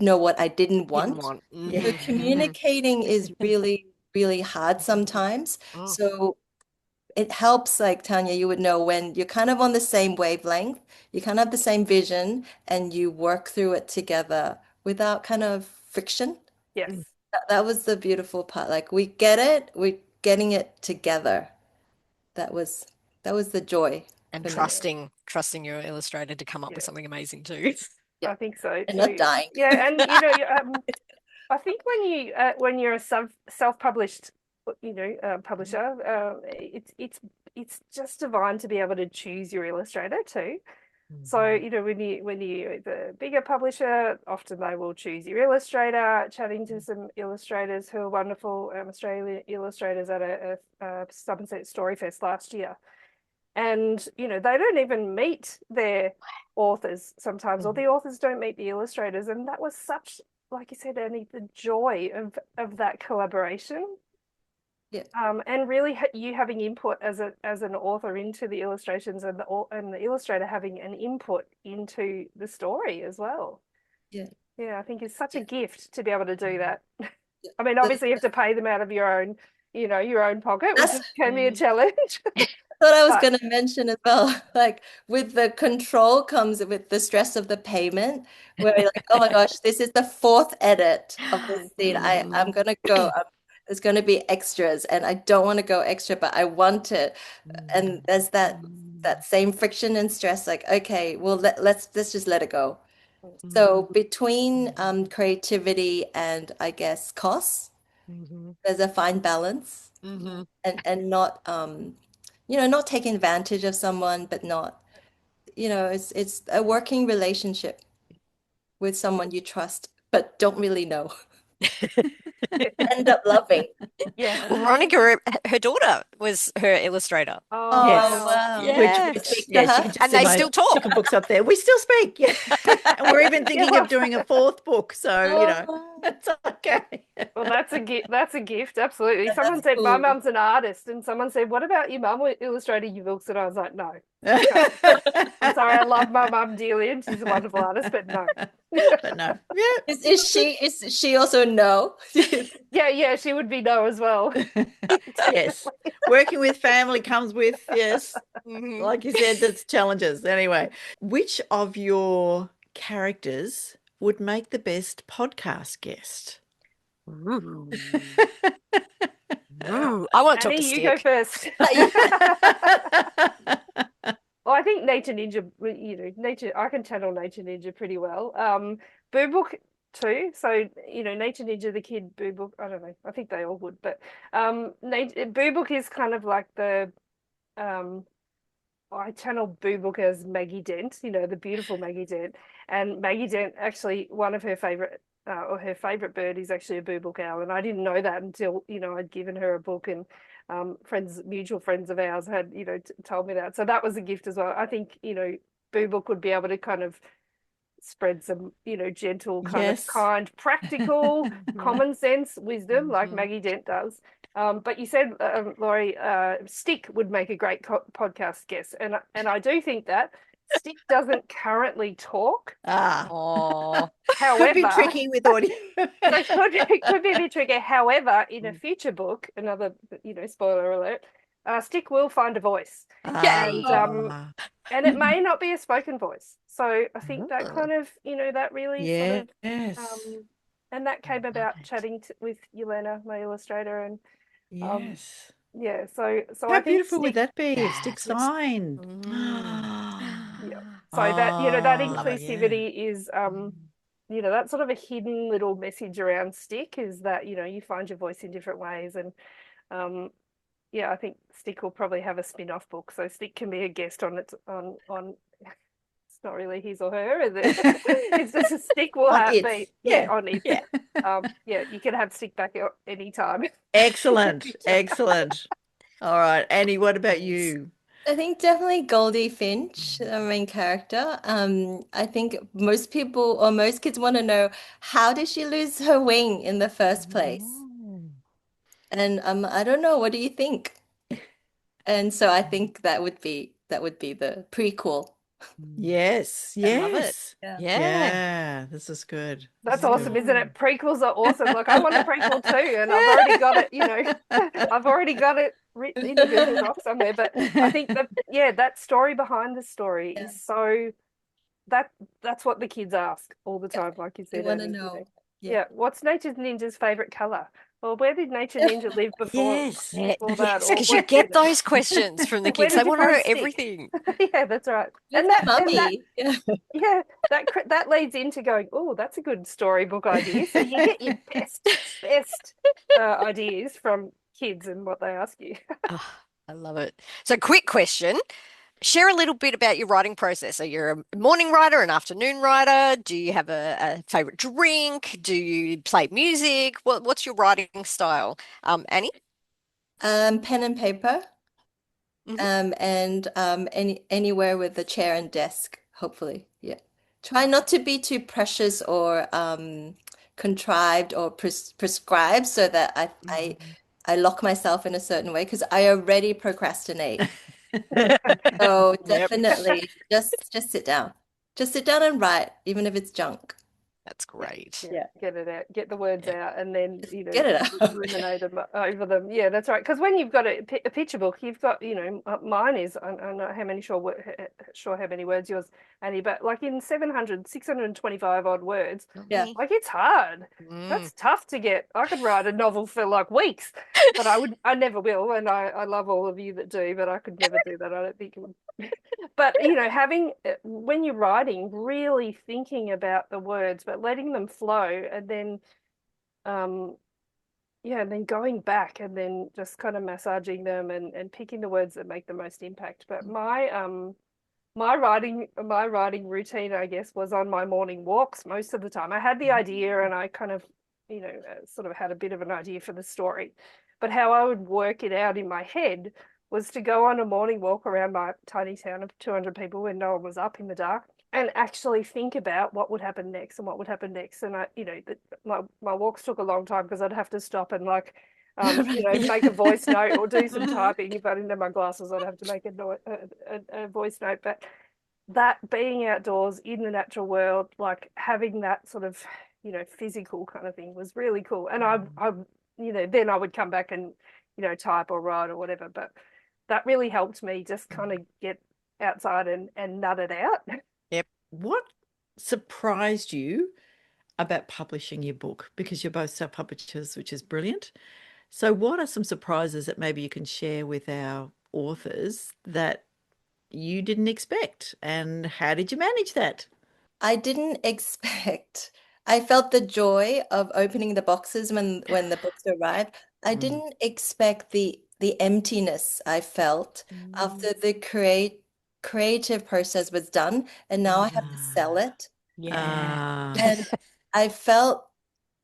know what I didn't Didn't want. want. Yeah. So Hmm. communicating is really, really hard sometimes. Oh, So it helps, like Tanya, you would know when you're kind of on the same wavelength, you kind of have the same vision, and you work through it together without kind of friction. mm. Yes. That was the beautiful part. Like we get it, we're getting it together. That was that was the joy And for me. trusting your illustrator to come up with Yeah. something amazing too. Yeah, I think so and not too. dying. Yeah, and I think when you're a self-published, publisher, it's just divine to be able to choose your illustrator too. So, when you the bigger publisher, often they will choose your illustrator. Chatting to some illustrators who are wonderful Australian illustrators at a Somerset Storyfest last year, and they don't even meet their authors sometimes, or the authors don't meet the illustrators, and that was such, like you said, Annie, the joy of that collaboration. Yeah, And really you having input as an author into the illustrations, and the illustrator having an input into the story as well. yeah, Yeah, I think it's such a yeah, gift to be able to do that. yeah. I mean, The- obviously you have to pay them out of your own pocket, which That's can be a challenge. what I was But going to mention as well. Like with the control comes with the stress of the payment, where you're like, oh my gosh, this is the fourth edit of this scene. I'm Mhm. gonna go. There's going to be extras, and I don't want to go extra, but I want it. And there's that same friction and stress. Like, okay, well let's just let it go. So between creativity and I guess costs, Mhm. there's a fine balance, Mhm. and not not taking advantage of someone, but not, it's a working relationship with someone you trust, but don't really know. End up loving. yeah. Well, Veronica, her daughter was her illustrator. Oh Yes. Oh, wow. wow. Which Yeah. You which speak to yeah, she her? can just And see they my still talk. chicken books up there. We still speak, yeah. And we're even Yeah, thinking of well, doing a fourth book, so Oh, wow. it's okay. well, that's a gift. That's a gift. Absolutely. Yeah, Someone that's said my cool. mum's an artist, and someone said, "What about your mum illustrating your books?" And I was like, "No, no. I'm sorry. I love my mum dearly, and she's a wonderful artist, but no." But no, yeah. Is she also no? Yeah, yeah, she would be no as well. Yes. Working with family comes with, yes, Mhm. like you said, there's challenges. Anyway, which of your characters would make the best podcast guest? Ooh. Ooh. I want to talk to Annie, you go Stick. first. Yeah. Well, I think Nature Ninja, Nature, I can channel Nature Ninja pretty well. Boo Book too. So, Nature Ninja, the kid, Boo Book, I don't know. I think they all would, but Boo Book is kind of like um I channel Boo Book as Maggie Dent, the beautiful Maggie Dent. And Maggie Dent, actually, one of her favorite, or her favorite bird is actually a Boo Book owl. And I didn't know that until, I'd given her a book, and mutual friends of ours had, told me that. So that was a gift as well. I think, Boo Book would be able to kind of spread some, gentle, kind of Yes. kind, practical, Mhm. common sense wisdom like Mhm. Maggie Dent does. But you said, Laurie, Stick would make a great podcast guest, and I do think that Stick doesn't currently talk. Ah, Oh. could be However, tricky with audio. so it could be a bit tricky. However, in a future book, another, spoiler alert, Stick will find a voice, and Yay. and it may not be a spoken voice. So I think that Oh, kind of, that really sort of, Yes. and that came love about it. chatting with Yelena, my illustrator, and um, Yes. yeah. So How I think beautiful would Stick, that be if Stick Yes. signed? Mm. yeah. So that, that Oh, yeah. inclusivity is, that sort of a hidden little message around Stick is that, you find your voice in different ways, and um, yeah, I think Stick will probably have a spin-off book, so Stick can be a guest on it on. It's not really his or her, is it? It's just a Stick will On have its. be, yeah, Yeah. on it. Yeah. Yeah, you can have Stick back anytime. Excellent. Excellent. All right. Annie, what about Yes. you? I think definitely Goldie Finch, the main character. I think most people or most kids want to know, how did she lose her wing in the first place? Mm. And I don't know, what do you think? And so I think that would be the prequel. Yes, I love it. yes. Yeah. Yeah. Yeah, this is good. This That's is awesome, good. isn't it? Prequels are awesome. Like I want a prequel too, and I've already got it, I've already got it written in a Google Doc somewhere. But I think that story behind the story Yeah. is so that's what the kids ask all the time, like you They said, want to Annie, know. Yeah. Yeah, what's Nature's Ninja's favorite color? Well, where did Nature Ninja live Yes. Yeah, before that? Or because you get those questions from the where kids. They did you want to know find stick? everything. Yeah, that's right. Where's And my that mummy? Yeah. yeah, that leads into going, oh, that's a good storybook idea. So you get your best ideas from kids and what they ask you. Oh, I love it. So, quick question. Share a little bit about your writing process. So you're a morning writer, an afternoon writer. Do you have a favorite drink? Do you play music? What's your writing style? Annie? Pen and paper. Mhm. And anywhere with a chair and desk, hopefully. Yeah. Try not to be too precious or contrived or prescribed so that I lock myself in a certain way because I already procrastinate. So Yep, definitely just sit down. Just sit down and write, even if it's junk. that's Yeah, great. Yeah. get it out, get the words Yeah. out, and then Just get it out. ruminate over them. Yeah, that's right. Because when you've got a picture book, you've got mine is I don't know how many sure how many words yours, Annie, but like in 625 odd words, Yeah. Okay. like it's hard. Mm. That's tough to get. I could write a novel for like weeks, but I never will, and I love all of you that do, but I could never do that. I don't think it would. But having when you're writing, really thinking about the words, but letting them flow, and then um and then going back and then just kind of massaging them and picking the words that make the most impact. But my writing routine, I guess, was on my morning walks most of the time. I had the idea and I kind of sort of had a bit of an idea for the story, but how I would work it out in my head was to go on a morning walk around my tiny town of 200 people when no one was up in the dark and actually think about what would happen next and what would happen next. And my walks took a long time because I'd have to stop and make a voice note or do some typing. If I didn't have my glasses, I'd have to make a voice note. But that being outdoors in the natural world, like having that sort of, physical kind of thing was really cool. And then I would come back and, type or write or whatever. But that really helped me just kind of get outside and nut it out. Yep. What surprised you about publishing your book? Because you're both self-publishers, which is brilliant. So what are some surprises that maybe you can share with our authors that you didn't expect? And how did you manage that? I didn't expect. I felt the joy of opening the boxes when the books arrived. I Mm. didn't expect the emptiness I felt after the creative process was done, and now I have to sell it. Yeah. Ah, And I felt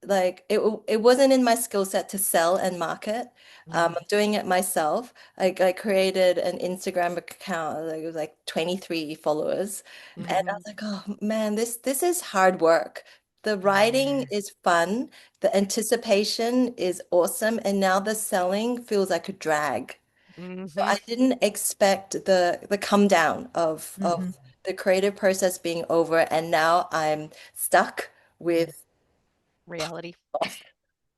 like it wasn't in my skill set to sell and market. I'm doing it myself. I created an Instagram account, like it was like 23 followers. And I was like, oh man, this is hard work. The writing is fun, the anticipation is awesome, and now the selling feels like a drag. So Hmm. I didn't expect the come down of the creative process being over, and now I'm stuck with Reality. off.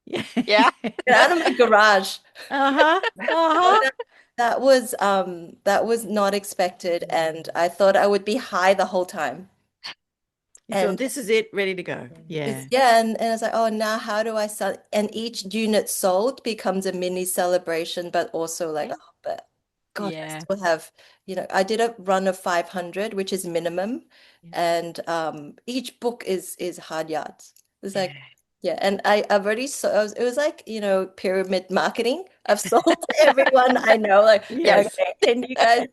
yeah. Yeah. Get out of my garage. Uh-huh. So Uh-huh. that was not expected, and I thought I would be high the whole time. You thought And this is it, ready to go. Yeah. and I was like, oh, now how do I sell? And each unit sold becomes a mini celebration, but also like, Yeah. oh, but God, I Yeah. still have, I did a run of 500, which is minimum, Yeah. and each book is hard yards. It's Yeah. like, yeah, and I've already sold. It was like, pyramid marketing. I've sold to everyone I know, like, Yes. okay, can you guys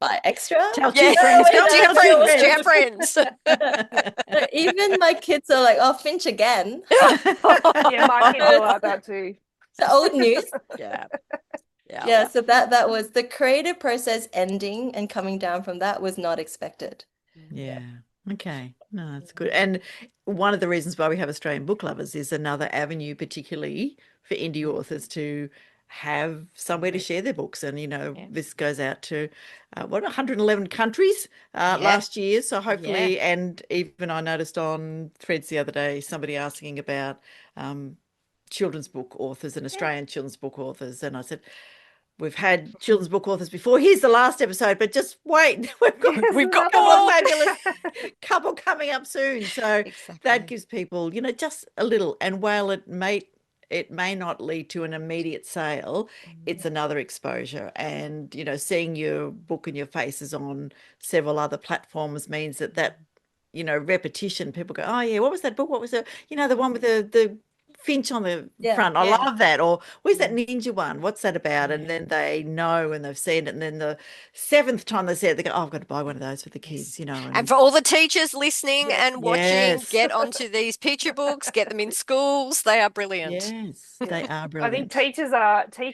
buy extra? Tell Yeah. two friends. No, Come Do your tell two friends. Do your friends. friends. Even my kids are like, oh, Finch again. Yeah, my kids are like that too. It's old news. Yeah. Yeah. Yeah, so that was the creative process ending and coming down from that was not expected. Yeah. Okay. No, that's good. And one of the reasons why we have Australian book lovers is another avenue, particularly for indie authors, to have somewhere to share their books. And, Yeah. this goes out to 111 countries last year. So hopefully, and even I noticed on Threads the other day, somebody asking about children's book authors and Australian children's book authors. And I said, we've had children's book authors before. Here's the last episode, but just wait. We've got more fabulous couple coming up soon. So that gives people, just a little. And while it may not lead to an immediate sale, it's another exposure. And, seeing your book and your faces on several other platforms means that repetition, people go, oh yeah, what was that book? What was the one with the Finch on the front. I love that. Or where's that ninja one? What's that about? And then they know and they've seen it. And then the 7th time they see it, they go, oh, I've got to buy one of those for the kids, And for all the teachers listening and watching, Yes. get onto these picture books, get them in schools. They are brilliant. Yes, they are I brilliant. think teachers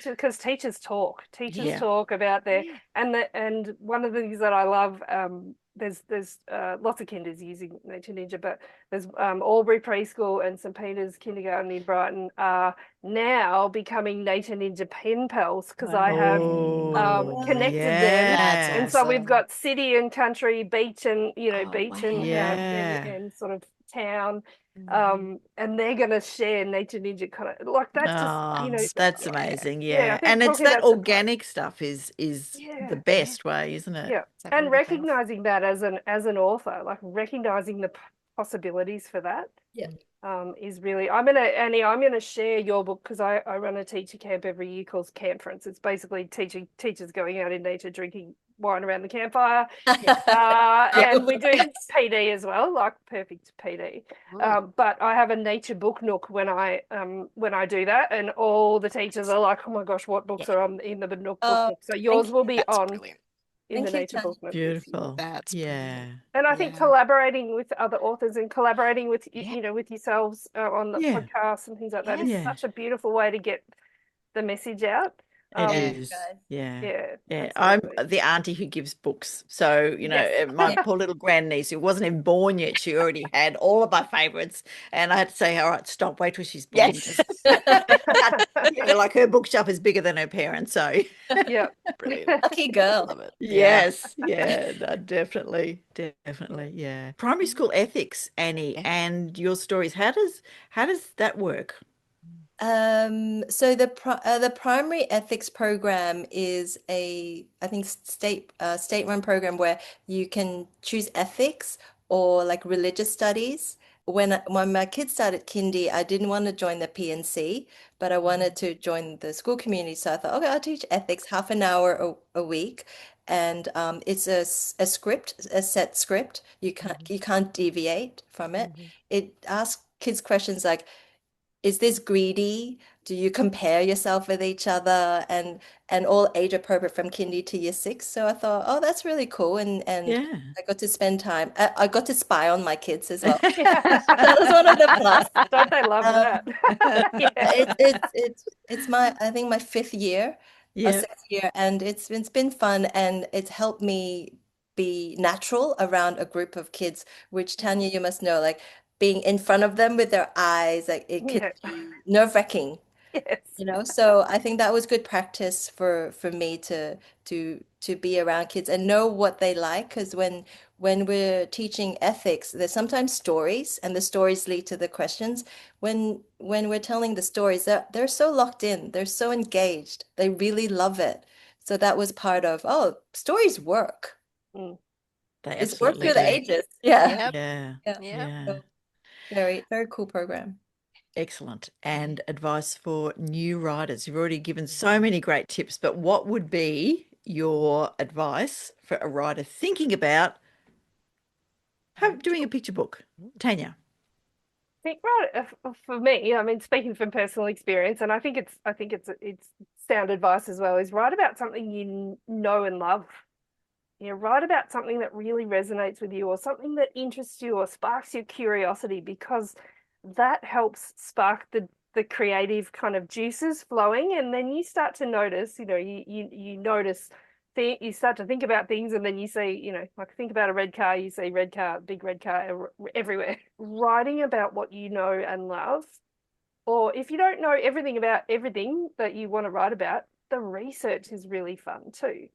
because teachers talk about their and one of the things that I love, there's lots of kinders using Nature Ninja, but there's Albury Preschool and St Peter's Kindergarten in Brighton are now becoming Nature Ninja pen pals because I have connected them, and so we've got city and country, beach and and sort of town. And they're going to share Nature Ninja kind of like that. That's amazing. And it's that organic stuff is the best way, isn't it? Yeah, and recognizing that as an author, like recognizing the possibilities for that. Is really. Annie, I'm gonna share your book because I run a teacher camp every year called Campference. It's basically teachers going out in nature, drinking wine around the campfire, and we do PD as well, like perfect PD. But I have a nature book nook when I do that, and all the teachers are like, "Oh my gosh, what books are on in the book nook?" So yours will be on. Brilliant. In the nature book nook. Beautiful. That's brilliant. And I think collaborating with other authors and collaborating with with yourselves on the podcast and things like that is such a beautiful way to get the message out. It is. I'm the auntie who gives books. So, my poor little grandniece who wasn't even born yet, she already had all of my favorites. And I had to say, all right, stop, wait till she's born. Yes. Like her bookshelf is bigger than her parents. So, brilliant. Lucky girl. Love it. Yes. No, definitely. Yeah. Primary school ethics, Annie, and your stories. How does that work? So the primary ethics program is I think state-run program where you can choose ethics or like religious studies. When my kids started kindy, I didn't want to join the PNC, but I wanted to join the school community. So I thought, okay, I'll teach ethics half an hour a week. And it's a set script. You can't deviate from it. It asks kids questions like, is this greedy? Do you compare yourself with each other? And all age appropriate from kindy to year 6. So I thought, oh, that's really cool. And I got to spend time. I got to spy on my kids as well. That was one of the plus. Don't they love that? It's I think my 5th year. Or 6th year, and it's been fun, and it's helped me be natural around a group of kids, which Tanya, you must know, like being in front of them with their eyes, like it can be nerve-wracking. So I think that was good practice for me to be around kids and know what they like, because when we're teaching ethics, there's sometimes stories, and the stories lead to the questions. When we're telling the stories, they're so locked in, they're so engaged, they really love it. So that was part of, stories work. It's worked through the ages. So, very, very cool program. Excellent. And advice for new writers. You've already given so many great tips, but what would be your advice for a writer thinking about doing a picture book? Tania. I think for me, I mean, speaking from personal experience, and I think it's sound advice as well, is write about something you know and love. Write about something that really resonates with you, or something that interests you or sparks your curiosity, because that helps spark the creative kind of juices flowing, and then you start to notice, you notice, you start to think about things, and then you see, like think about a red car, you see red car, big red car everywhere. Writing about what you know and love or if you don't know everything about everything that you want to write about, the research is really fun too.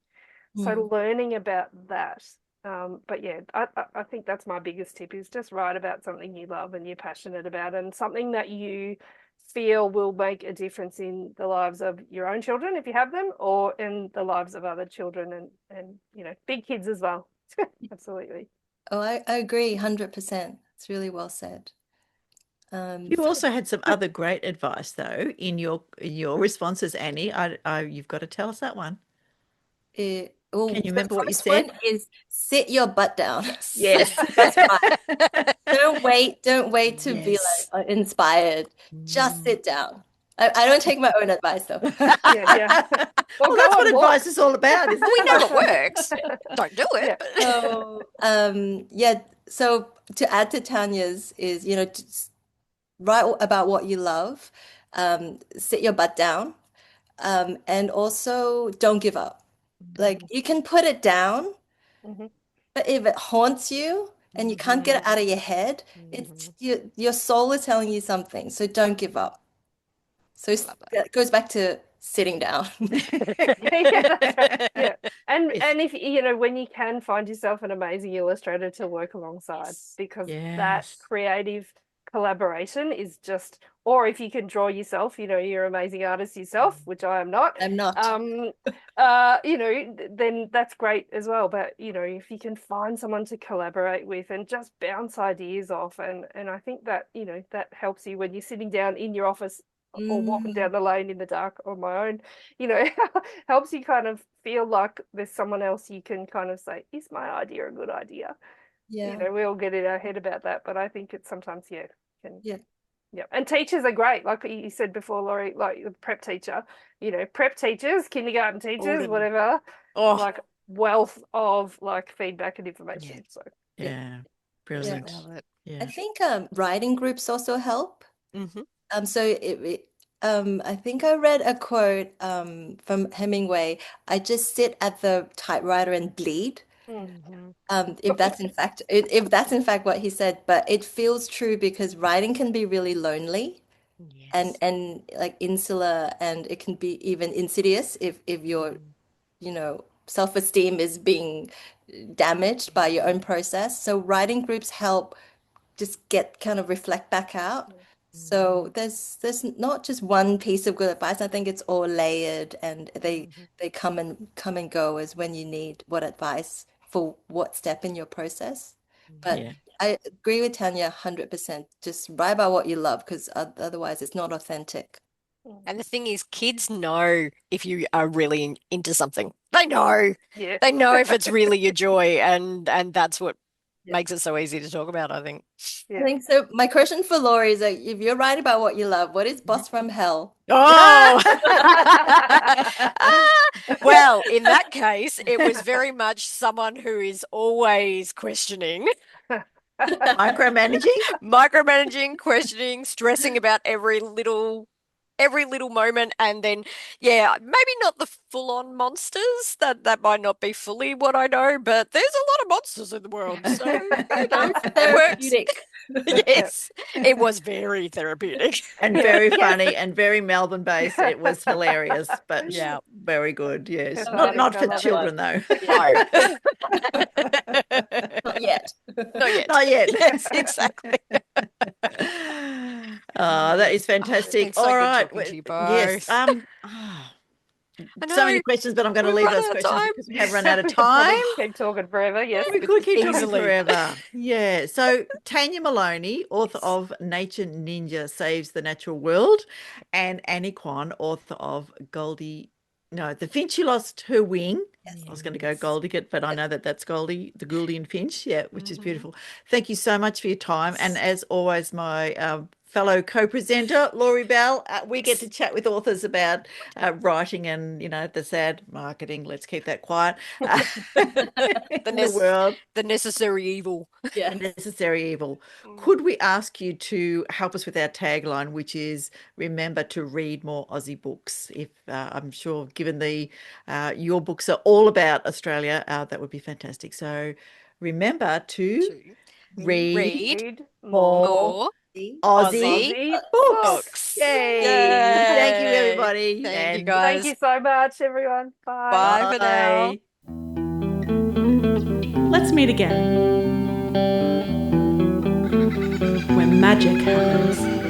So learning about that. But yeah, I think that's my biggest tip is just write about something you love and you're passionate about, and something that you feel will make a difference in the lives of your own children if you have them, or in the lives of other children and big kids as well. Absolutely. Oh, I agree 100%. It's really well said. You also had some other great advice though in your responses, Annie. You've got to tell us that one. Can you The remember what you first one said? is sit your butt down. Yes. That's right. Don't wait to be Yes. like inspired. Just sit down. I don't take my own advice though. Yeah. Or Well, go that's on what advice walks. is all about, isn't Well, we it? know what works. Don't do Yeah. it. So, yeah, so to add to Tanya's is, just write about what you love, sit your butt down, and also don't give up. Like you can put it down, Mhm. but if it haunts you and you can't get it out of your head, it's your soul is telling you something. So don't give up. So Love that goes back to sitting down. Yeah, that's right. Yeah. Yes. And if when you can find yourself an amazing illustrator to work alongside, because that Yes. creative collaboration is just, or if you can draw yourself, you're an amazing artist yourself, which I am not. I'm not. Then that's great as well. But if you can find someone to collaborate with and just bounce ideas off, and I think that that helps you when you're sitting down in your office or walking down the lane in the dark on my own, helps you kind of feel like there's someone else you can kind of say, is my idea a good idea? Yeah. We all get in our head about that, but I think it's sometimes, can, Yeah. yeah. And teachers are great. Like you said before, Laurie, like the prep teacher, prep teachers, kindergarten teachers, Gordon. whatever, Oh, like wealth of like feedback and information. Yeah. So yeah. Yeah. Brilliant. Love it. I Yeah. think writing groups also help. Mm-hmm. So I think I read a quote from Hemingway. I just sit at the typewriter and bleed. Mm-hmm. If that's in fact what he said, but it feels true because writing can be really lonely Yes. and like insular, and it can be even insidious if your self-esteem is being damaged by your own process. So writing groups help just get kind of reflect back out. So there's not just one piece of good advice. I think it's all layered, and they come and go as when you need what advice for what step in your process. But Yeah. I agree with Tanya 100%. Just write about what you love because otherwise it's not authentic. And the thing is, kids know if you are really into something. They know. yeah. They know if it's really your joy, and that's what Yeah. makes it so easy to talk about, I think. I think so. My question for Laurie is like, if you're writing about what you love, what is Boss from Hell? Oh, well, in that case, it was very much someone who is always questioning, Micromanaging? micromanaging, questioning, stressing about every little moment, and then yeah, maybe not the full-on monsters. That might not be fully what I know, but there's a lot of monsters in the world, so Sounds it works. therapeutic. Yes, it was very therapeutic. And Yeah. very Yeah. funny and very Melbourne based. It was hilarious, but Yeah. very good. Yes. Cathartic, Not I for love it. children though. No. Not yet. Not yet. Not yet. Yes, exactly. Oh, that is Oh, fantastic. it's so All good right. talking to you Yes. both. So I many know questions, but I'm going to we've leave run those out of questions time. because we have run out of We could probably time. keep talking forever. Yes. We could keep talking Easily. forever. Yeah. So Tania Moloney, author of Nature Ninja Saves the Natural World, and Annie Kwan, author of The Finch Who Lost Her Wing. I was going to go Goldie, but I know that that's Goldie, the Gouldian Finch. Yeah, which is beautiful. Thank you so much for your time. And as always, my fellow co-presenter, Laurie Bell, we get to chat with authors about writing and, the sad marketing. Let's keep that quiet in the world. The necessary evil. Yeah. The necessary evil. Could we ask you to help us with our tagline, which is remember to read more Aussie books? If I'm sure, given your books are all about Australia, that would be fantastic. So remember to To read read Read more more Aussie books. Books. Yay. Thank you, Yay. everybody. Thank you, And guys. Thank you so much, everyone. Bye. Bye for now. Let's meet again, where magic happens.